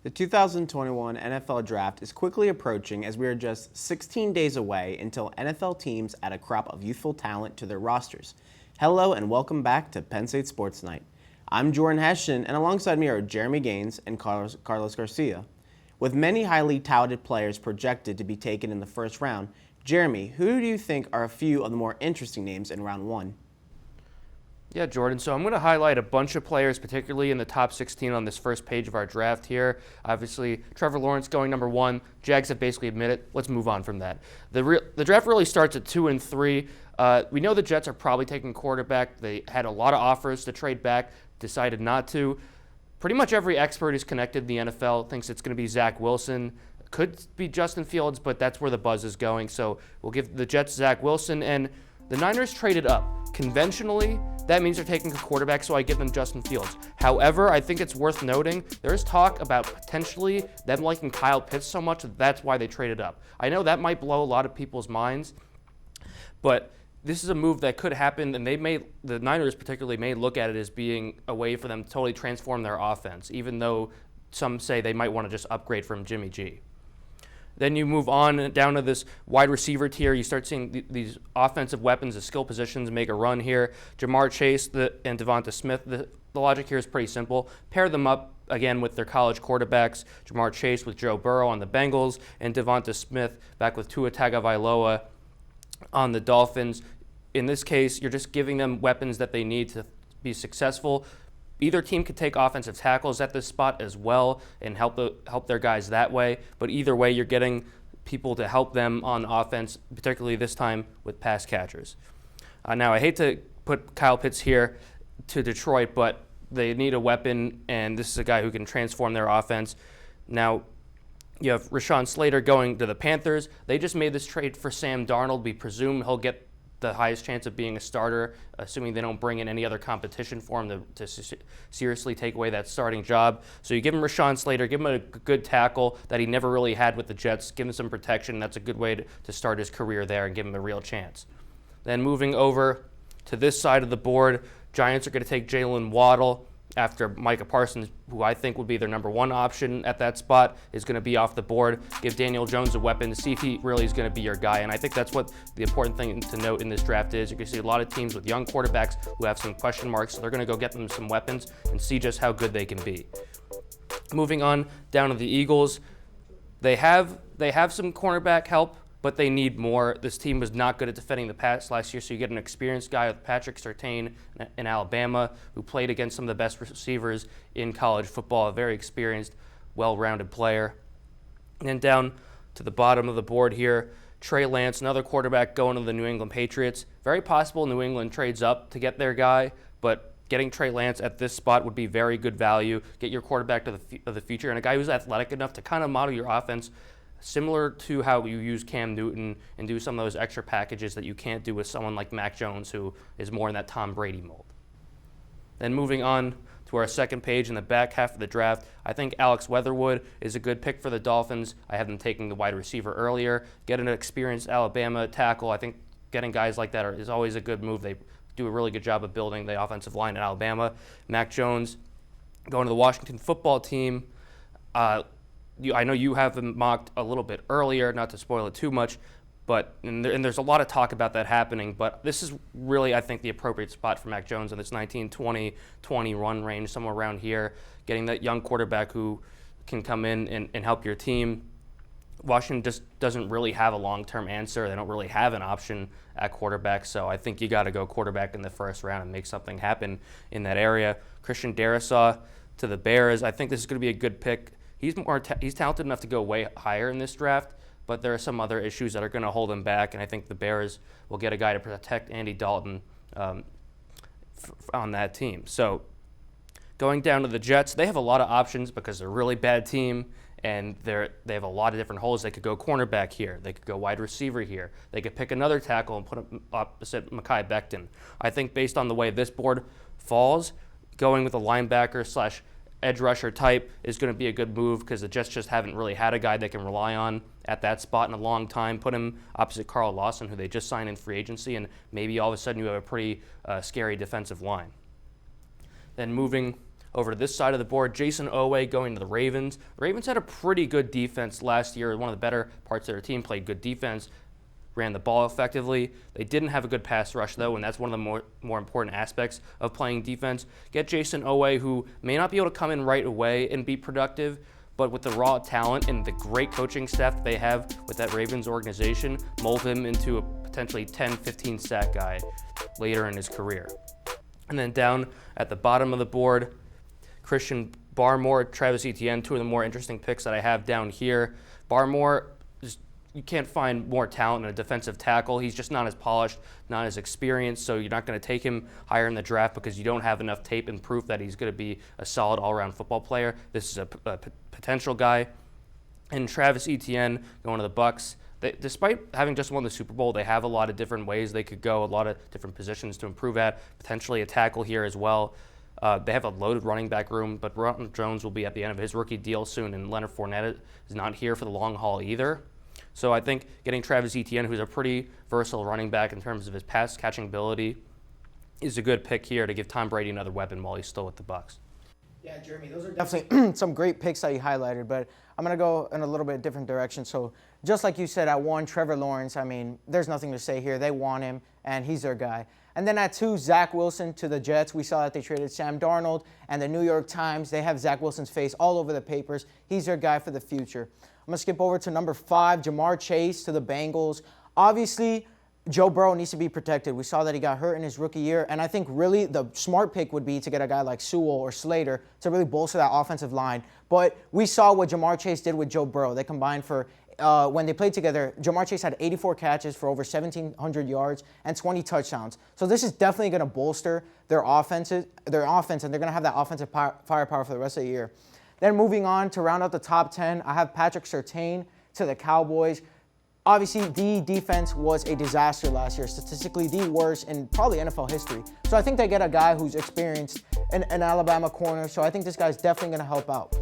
The 2021 NFL Draft is quickly approaching as we are just 16 days away until NFL teams add a crop of youthful talent to their rosters. Hello and welcome back to Penn State Sports Night. I'm Jordan Hession, and alongside me are Jeremy Ganes and Carlos Garcia. With many highly touted players projected to be taken in the first round, Jeremy, who do you think are a few of the more interesting names in round one? Yeah, Jordan. So I'm going to highlight a bunch of players, particularly in the top 16 on this first page of our draft here. Obviously, Trevor Lawrence going number one. Jags have basically admitted. Let's move on from that. The draft really starts at 2 and 3. We know the Jets are probably taking quarterback. They had a lot of offers to trade back, decided not to. Pretty much every expert who's connected in the NFL thinks it's going to be Zach Wilson. Could be Justin Fields, but that's where the buzz is going. So we'll give the Jets Zach Wilson, and the Niners traded up. Conventionally, that means they're taking a quarterback, so I give them Justin Fields. However, I think it's worth noting there's talk about potentially them liking Kyle Pitts so much that that's why they traded up. I know that might blow a lot of people's minds, but this is a move that could happen, and the Niners particularly may look at it as being a way for them to totally transform their offense, even though some say they might want to just upgrade from Jimmy G. Then you move on down to this wide receiver tier. You start seeing these offensive weapons, the skill positions make a run here. Jamar Chase and Devonta Smith. The logic here is pretty simple. Pair them up again with their college quarterbacks. Jamar Chase with Joe Burrow on the Bengals, and Devonta Smith back with Tua Tagovailoa on the Dolphins. In this case, you're just giving them weapons that they need to be successful. Either team could take offensive tackles at this spot as well and help their guys that way. But either way, you're getting people to help them on offense, particularly this time with pass catchers. Now, I hate to put Kyle Pitts here to Detroit, but they need a weapon, and this is a guy who can transform their offense. Now, you have Rashawn Slater going to the Panthers. They just made this trade for Sam Darnold. We presume he'll get the highest chance of being a starter, assuming they don't bring in any other competition for him to seriously take away that starting job. So you give him Rashawn Slater, give him a good tackle that he never really had with the Jets, give him some protection. That's a good way to start his career there and give him a real chance. Then moving over to this side of the board, Giants are going to take Jaylen Waddle after Micah Parsons, who I think would be their number one option at that spot, is going to be off the board. Give Daniel Jones a weapon to see if he really is going to be your guy. And I think that's what the important thing to note in this draft is. You're going to see a lot of teams with young quarterbacks who have some question marks, so they're going to go get them some weapons and see just how good they can be. Moving on down to the Eagles, they have some cornerback help, but they need more. This team was not good at defending the pass last year, so you get an experienced guy with Patrick Surtain in Alabama who played against some of the best receivers in college football, a very experienced, well-rounded player. And then down to the bottom of the board here, Trey Lance, another quarterback going to the New England Patriots. Very possible New England trades up to get their guy, but getting Trey Lance at this spot would be very good value. Get your quarterback of the future and a guy who's athletic enough to kind of model your offense similar to how you use Cam Newton and do some of those extra packages that you can't do with someone like Mac Jones, who is more in that Tom Brady mold. Then moving on to our second page in the back half of the draft, I think Alex Leatherwood is a good pick for the Dolphins. I have them taking the wide receiver earlier. Get an experienced Alabama tackle. I think getting guys like that is always a good move. They do a really good job of building the offensive line in Alabama. Mac Jones going to the Washington football team. I know you have them mocked a little bit earlier, not to spoil it too much, but and there's a lot of talk about that happening, but this is really, I think, the appropriate spot for Mac Jones in this 19-20 run range, somewhere around here, getting that young quarterback who can come in and help your team. Washington just doesn't really have a long-term answer. They don't really have an option at quarterback, so I think you got to go quarterback in the first round and make something happen in that area. Christian Darrisaw to the Bears. I think this is going to be a good pick. He's talented enough to go way higher in this draft, but there are some other issues that are going to hold him back, and I think the Bears will get a guy to protect Andy Dalton on that team. So going down to the Jets, they have a lot of options because they're a really bad team, and they have a lot of different holes. They could go cornerback here. They could go wide receiver here. They could pick another tackle and put him opposite Mekhi Becton. I think based on the way this board falls, going with a linebacker / edge rusher type is going to be a good move because the Jets just haven't really had a guy they can rely on at that spot in a long time. Put him opposite Carl Lawson, who they just signed in free agency, and maybe all of a sudden you have a pretty scary defensive line. Then moving Over to this side of the board, Jason Owe going to the Ravens. The Ravens had a pretty good defense last year. One of the better parts of their team, played good defense, ran the ball effectively. They didn't have a good pass rush, though, and that's one of the more important aspects of playing defense. Get Jason Owe, who may not be able to come in right away and be productive, but with the raw talent and the great coaching staff that they have with that Ravens organization, mold him into a potentially 10, 15 sack guy later in his career. And then down at the bottom of the board, Christian Barmore, Travis Etienne, two of the more interesting picks that I have down here. Barmore, you can't find more talent in a defensive tackle. He's just not as polished, not as experienced, so you're not going to take him higher in the draft because you don't have enough tape and proof that he's going to be a solid all-around football player. This is a potential guy. And Travis Etienne going to the Bucs. Despite having just won the Super Bowl, they have a lot of different ways they could go, a lot of different positions to improve at, potentially a tackle here as well. They have a loaded running back room, but Ronald Jones will be at the end of his rookie deal soon, and Leonard Fournette is not here for the long haul either. So I think getting Travis Etienne, who's a pretty versatile running back in terms of his pass-catching ability, is a good pick here to give Tom Brady another weapon while he's still with the Bucs. Yeah, Jeremy, those are definitely some great picks that you highlighted, but I'm going to go in a little bit different direction. So just like you said, at 1, Trevor Lawrence, I mean, there's nothing to say here. They want him, and he's their guy. And then at 2, Zach Wilson to the Jets. We saw that they traded Sam Darnold, and the New York Times, they have Zach Wilson's face all over the papers. He's their guy for the future. I'm going to skip over to number 5, Jamar Chase to the Bengals. Obviously, Joe Burrow needs to be protected. We saw that he got hurt in his rookie year, and I think really the smart pick would be to get a guy like Sewell or Slater to really bolster that offensive line. But we saw what Jamar Chase did with Joe Burrow. They combined for, when they played together, Jamar Chase had 84 catches for over 1,700 yards and 20 touchdowns. So this is definitely going to bolster their offense, and they're going to have that offensive firepower for the rest of the year. Then moving on to round out the top 10, I have Patrick Surtain to the Cowboys. Obviously, the defense was a disaster last year, statistically the worst in probably NFL history. So I think they get a guy who's experienced, an Alabama corner, so I think this guy's definitely going to help out.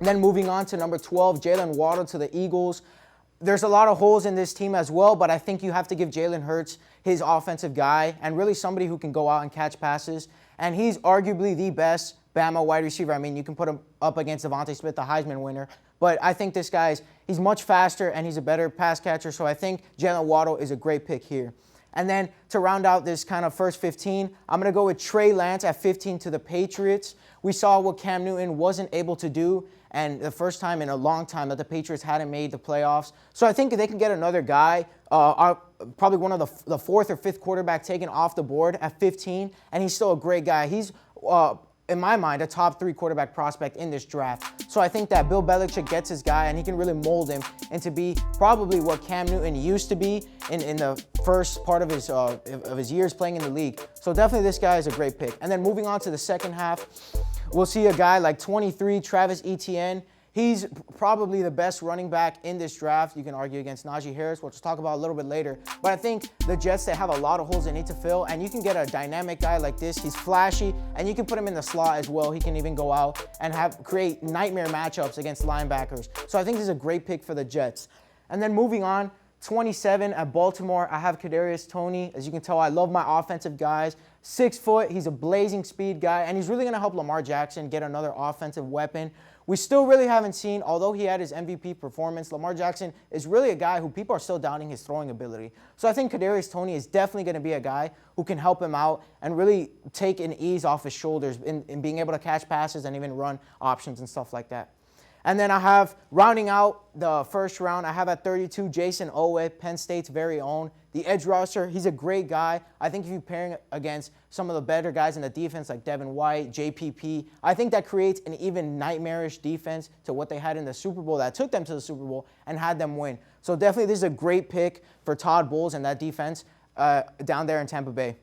And then moving on to number 12, Jaylen Waddle to the Eagles. There's a lot of holes in this team as well, but I think you have to give Jalen Hurts his offensive guy and really somebody who can go out and catch passes. And he's arguably the best Bama wide receiver. I mean, you can put him up against Devontae Smith, the Heisman winner. But I think this he's much faster and he's a better pass catcher. So I think Jaylen Waddle is a great pick here. And then to round out this kind of first 15, I'm going to go with Trey Lance at 15 to the Patriots. We saw what Cam Newton wasn't able to do, and the first time in a long time that the Patriots hadn't made the playoffs. So I think they can get another guy, probably one of the 4th or 5th quarterback taken off the board at 15, and he's still a great guy. He's in my mind, a top 3 quarterback prospect in this draft. So I think that Bill Belichick gets his guy, and he can really mold him into be probably what Cam Newton used to be in the first part of his years playing in the league. So definitely this guy is a great pick. And then moving on to the second half, we'll see a guy like 23, Travis Etienne. He's probably the best running back in this draft. You can argue against Naji Harris, which we'll talk about a little bit later. But I think the Jets, they have a lot of holes they need to fill, and you can get a dynamic guy like this. He's flashy, and you can put him in the slot as well. He can even go out and create nightmare matchups against linebackers. So I think this is a great pick for the Jets. And then moving on, 27 at Baltimore, I have Kadarius Toney. As you can tell, I love my offensive guys. 6 foot, he's a blazing speed guy, and he's really going to help Lamar Jackson get another offensive weapon. We still really haven't seen, although he had his MVP performance, Lamar Jackson is really a guy who people are still doubting his throwing ability. So I think Kadarius Toney is definitely going to be a guy who can help him out and really take an ease off his shoulders in being able to catch passes and even run options and stuff like that. And then I have, rounding out the first round, I have at 32, Jason Owe, Penn State's very own. The edge rusher, he's a great guy. I think if you're pairing against some of the better guys in the defense like Devin White, JPP, I think that creates an even nightmarish defense to what they had in the Super Bowl that took them to the Super Bowl and had them win. So definitely this is a great pick for Todd Bowles and that defense down there in Tampa Bay.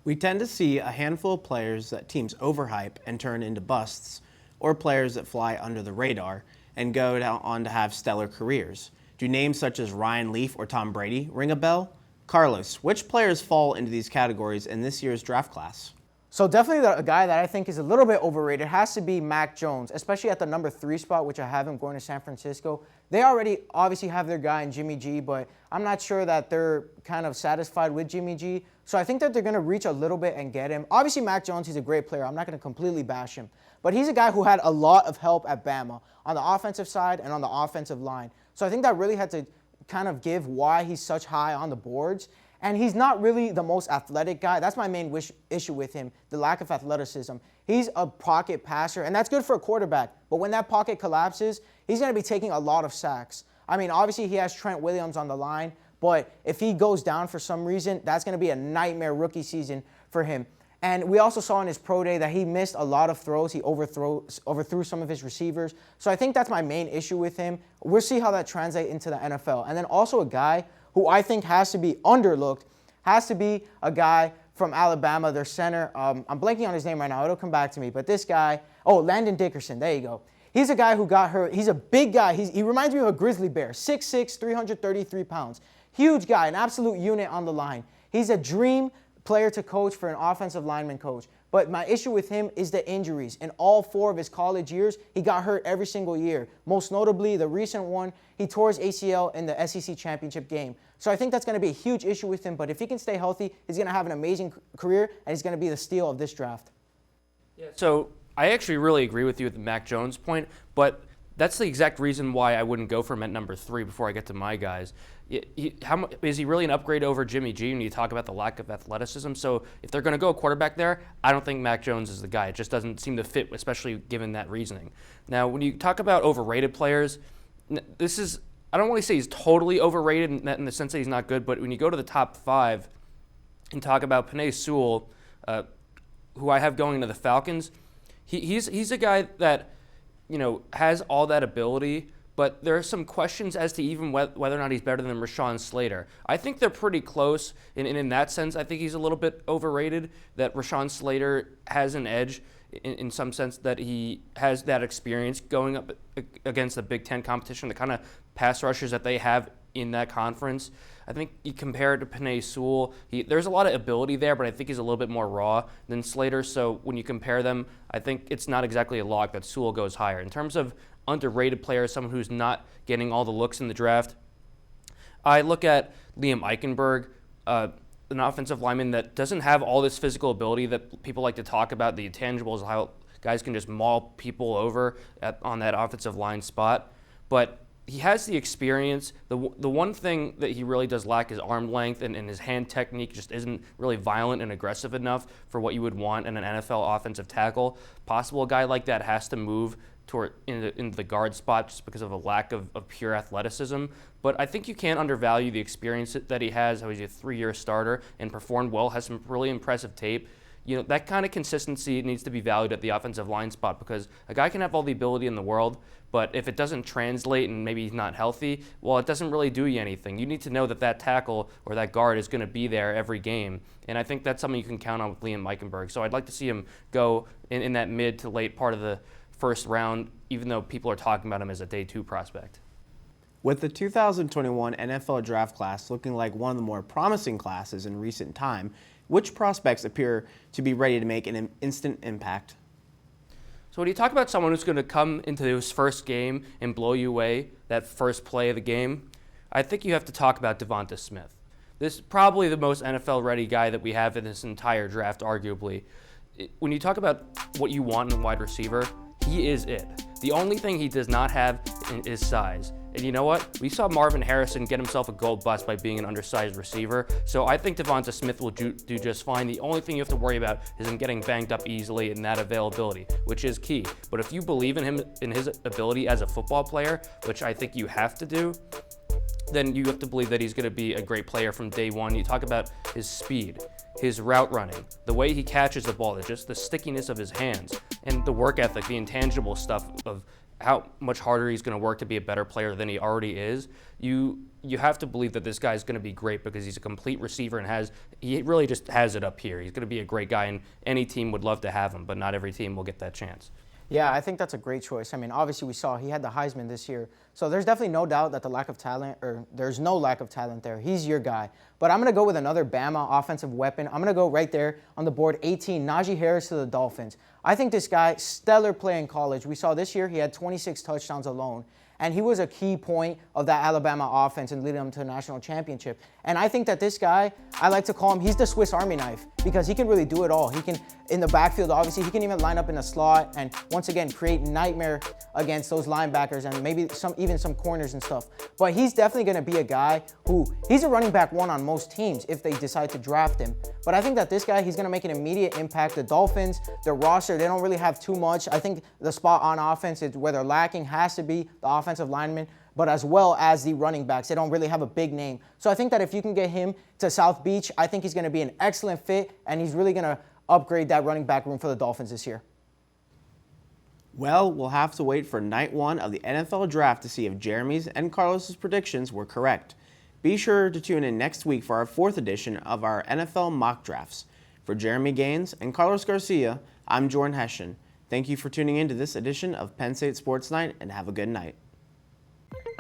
We tend to see a handful of players that teams overhype and turn into busts, or players that fly under the radar and go on to have stellar careers. Do names such as Ryan Leaf or Tom Brady ring a bell? Carlos, which players fall into these categories in this year's draft class? So definitely a guy that I think is a little bit overrated has to be Mac Jones, especially at the number 3 spot, which I have him going to San Francisco. They already obviously have their guy in Jimmy G, but I'm not sure that they're kind of satisfied with Jimmy G. So I think that they're going to reach a little bit and get him. Obviously, Mac Jones, he's a great player. I'm not going to completely bash him. But he's a guy who had a lot of help at Bama on the offensive side and on the offensive line. So I think that really had to kind of give why he's such high on the boards. And he's not really the most athletic guy. That's my main issue with him, the lack of athleticism. He's a pocket passer, and that's good for a quarterback. But when that pocket collapses, he's going to be taking a lot of sacks. I mean, obviously he has Trent Williams on the line, but if he goes down for some reason, that's going to be a nightmare rookie season for him. And we also saw in his pro day that he missed a lot of throws. He overthrew some of his receivers. So I think that's my main issue with him. We'll see how that translates into the NFL. And then also a guy who I think has to be underlooked, has to be a guy from Alabama, their center. I'm blanking on his name right now. It'll come back to me. But this guy, Landon Dickerson, there you go. He's a guy who got hurt. He's a big guy. He reminds me of a grizzly bear, 6'6", 333 pounds. Huge guy, an absolute unit on the line. He's a dream player to coach for an offensive lineman coach. But my issue with him is the injuries. In all 4 of his college years, he got hurt every single year. Most notably, the recent one, he tore his ACL in the SEC championship game. So I think that's going to be a huge issue with him. But if he can stay healthy, he's going to have an amazing career, and he's going to be the steal of this draft. Yeah. So I actually really agree with you at the Mac Jones point, but that's the exact reason why I wouldn't go for him at number 3 before I get to my guys. Is he really an upgrade over Jimmy G when you talk about the lack of athleticism? So if they're going to go a quarterback there, I don't think Mac Jones is the guy. It just doesn't seem to fit, especially given that reasoning. Now, when you talk about overrated players, I don't want to say he's totally overrated in the sense that he's not good, but when you go to the top 5 and talk about Penn Sewell, who I have going into the Falcons, he's a guy that has all that ability, but there are some questions as to even whether or not he's better than Rashawn Slater. I think they're pretty close, and in that sense, I think he's a little bit overrated, that Rashawn Slater has an edge in some sense, that he has that experience going up against the Big Ten competition, the kind of pass rushers that they have in that conference. I think you compare it to Penn Sewell, there's a lot of ability there, but I think he's a little bit more raw than Slater. So when you compare them, I think it's not exactly a lock that Sewell goes higher. In terms of underrated players, someone who's not getting all the looks in the draft, I look at Liam Mykenberg, an offensive lineman that doesn't have all this physical ability that people like to talk about, the intangibles, how guys can just maul people over on that offensive line spot. But he has the experience. The one thing that he really does lack is arm length, and his hand technique just isn't really violent and aggressive enough for what you would want in an NFL offensive tackle. Possible a guy like that has to move into the guard spot just because of a lack of pure athleticism. But I think you can't undervalue the experience that he has, how he's a 3-year starter and performed well, has some really impressive tape. That kind of consistency needs to be valued at the offensive line spot, because a guy can have all the ability in the world, but if it doesn't translate and maybe he's not healthy, well, it doesn't really do you anything. You need to know that tackle or that guard is going to be there every game, and I think that's something you can count on with Liam Mykenberg. So I'd like to see him go in that mid to late part of the first round, even though people are talking about him as a day 2 prospect. With the 2021 NFL draft class looking like one of the more promising classes in recent time, which prospects appear to be ready to make an instant impact? So when you talk about someone who's going to come into his first game and blow you away, that first play of the game, I think you have to talk about Devonta Smith. This is probably the most NFL-ready guy that we have in this entire draft, arguably. When you talk about what you want in a wide receiver, he is it. The only thing he does not have is size. And you know what? We saw Marvin Harrison get himself a gold bust by being an undersized receiver. So I think Devonta Smith will do just fine. The only thing you have to worry about is him getting banged up easily and that availability, which is key. But if you believe in him, in his ability as a football player, which I think you have to do, then you have to believe that he's going to be a great player from day one. You talk about his speed, his route running, the way he catches the ball, just the stickiness of his hands, and the work ethic, the intangible stuff of how much harder he's going to work to be a better player than he already is. You have to believe that this guy is going to be great, because he's a complete receiver and he really just has it up here. He's going to be a great guy, and any team would love to have him, but not every team will get that chance. Yeah, I think that's a great choice. I mean, obviously we saw he had the Heisman this year, so there's definitely no doubt that there's no lack of talent there. He's your guy. But I'm going to go with another Bama offensive weapon. I'm going to go right there on the board, 18, Naji Harris to the Dolphins. I think this guy, stellar play in college. We saw this year he had 26 touchdowns alone. And he was a key point of that Alabama offense and leading them to a national championship. And I think that this guy, I like to call him, he's the Swiss Army knife because he can really do it all. He can, in the backfield, obviously, he can even line up in the slot and once again create nightmare against those linebackers and maybe even some corners and stuff. But he's definitely going to be a guy who, he's a running back one on most teams if they decide to draft him. But I think that this guy, he's going to make an immediate impact. The Dolphins, their roster, they don't really have too much. I think the spot on offense is where they're lacking has to be the offensive linemen, but as well as the running backs. They don't really have a big name. So I think that if you can get him to South Beach, I think he's going to be an excellent fit, and he's really going to upgrade that running back room for the Dolphins this year. Well, we'll have to wait for night one of the NFL draft to see if Jeremy's and Carlos's predictions were correct. Be sure to tune in next week for our 4th edition of our NFL mock drafts. For Jeremy Gaines and Carlos Garcia, I'm Jordan Hession. Thank you for tuning in to this edition of Penn State Sports Night, and have a good night.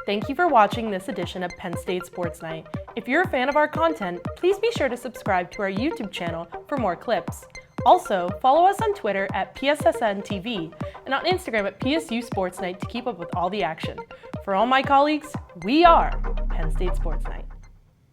Thank you for watching this edition of Penn State Sports Night. If you're a fan of our content, please be sure to subscribe to our YouTube channel for more clips. Also, follow us on Twitter at PSSN TV and on Instagram at PSU Sports Night to keep up with all the action. For all my colleagues, we are Penn State Sports Night.